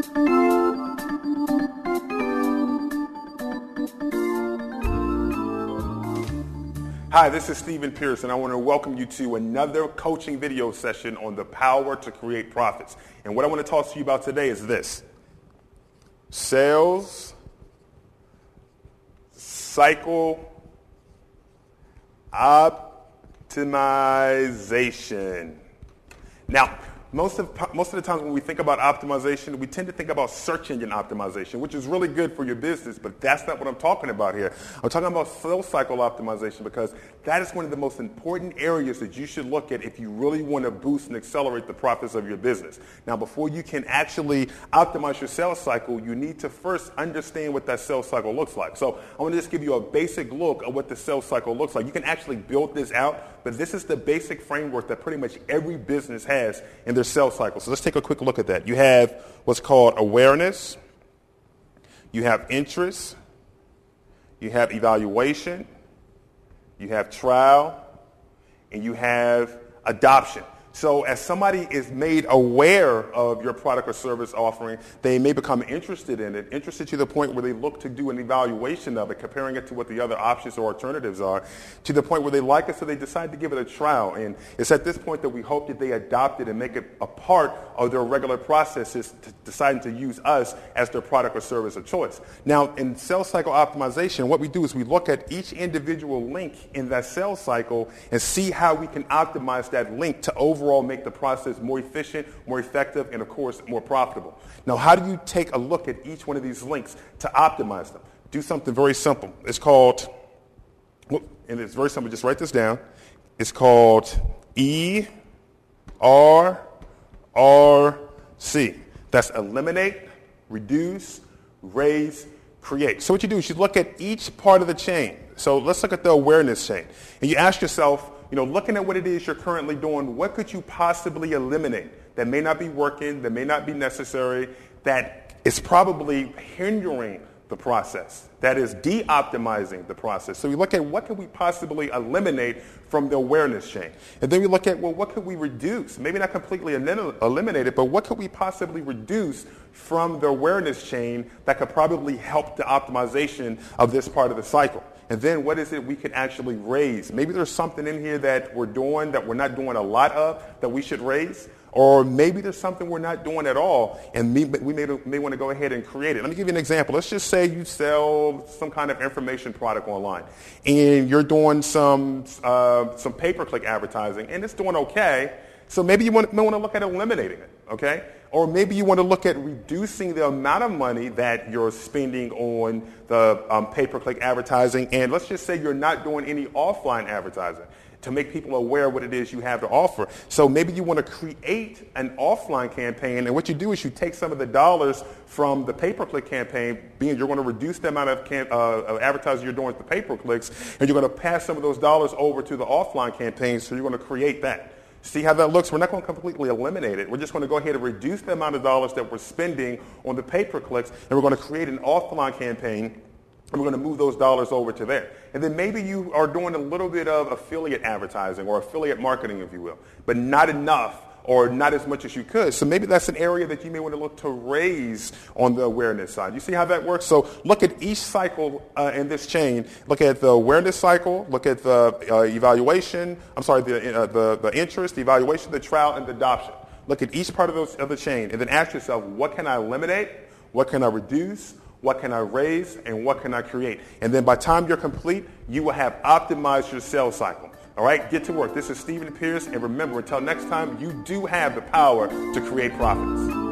Hi, this is Stephen Pierce, and I want to welcome you to another coaching video session on the power to create profits. And what I want to talk to you about today is this: sales cycle optimization. Now, most of the times when we think about optimization, we tend to think about search engine optimization, which is really good for your business, but that's not what I'm talking about here. I'm talking about sales cycle optimization, because that is one of the most important areas that you should look at if you really want to boost and accelerate the profits of your business. Now, before you can actually optimize your sales cycle, you need to first understand what that sales cycle looks like. So I want to just give you a basic look at what the sales cycle looks like. You can actually build this out, but this is the basic framework that pretty much every business has in their sales cycle. So let's take a quick look at that. You have what's called awareness, you have interest, you have evaluation, you have trial, and you have adoption. So as somebody is made aware of your product or service offering, they may become interested in it, interested to the point where they look to do an evaluation of it, comparing it to what the other options or alternatives are, to the point where they like it, so they decide to give it a trial. And it's at this point that we hope that they adopt it and make it a part of their regular processes, deciding to use us as their product or service of choice. Now, in sales cycle optimization, what we do is we look at each individual link in that sales cycle and see how we can optimize that link to overall make the process more efficient, more effective, and of course, more profitable. Now, how do you take a look at each one of these links to optimize them? Do something very simple. It's called, and it's very simple, just write this down. It's called ERRC. That's eliminate, reduce, raise, create. So what you do is you look at each part of the chain. So let's look at the awareness chain. And you ask yourself, looking at what it is you're currently doing, what could you possibly eliminate that may not be working, that may not be necessary, that is probably hindering the process, that is de-optimizing the process. So we look at what could we possibly eliminate from the awareness chain. And then we look at, well, what could we reduce? Maybe not completely eliminate it, but what could we possibly reduce from the awareness chain that could probably help the optimization of this part of the cycle? And then what is it we can actually raise? Maybe there's something in here that we're doing that we're not doing a lot of that we should raise. Or maybe there's something we're not doing at all, and we may want to go ahead and create it. Let me give you an example. Let's just say you sell some kind of information product online, and you're doing some pay-per-click advertising, and it's doing okay. So maybe you may want to look at eliminating it, okay? Or maybe you want to look at reducing the amount of money that you're spending on the pay-per-click advertising, and let's just say you're not doing any offline advertising to make people aware of what it is you have to offer. So maybe you want to create an offline campaign, and what you do is you take some of the dollars from the pay-per-click campaign, being you're going to reduce the amount of advertising you're doing with the pay-per-clicks, and you're going to pass some of those dollars over to the offline campaigns, so you're going to create that. See how that looks? We're not going to completely eliminate it. We're just going to go ahead and reduce the amount of dollars that we're spending on the pay-per-clicks, and we're going to create an offline campaign, and we're going to move those dollars over to there. And then maybe you are doing a little bit of affiliate advertising or affiliate marketing, if you will, but not enough or not as much as you could. So maybe that's an area that you may want to look to raise on the awareness side. You see how that works? So look at each cycle in this chain. Look at the awareness cycle. Look at the the interest, the evaluation, the trial, and the adoption. Look at each part of the chain, and then ask yourself, what can I eliminate? What can I reduce? What can I raise? And what can I create? And then by the time you're complete, you will have optimized your sales cycle. All right, get to work. This is Stephen Pierce, and remember, until next time, you do have the power to create profits.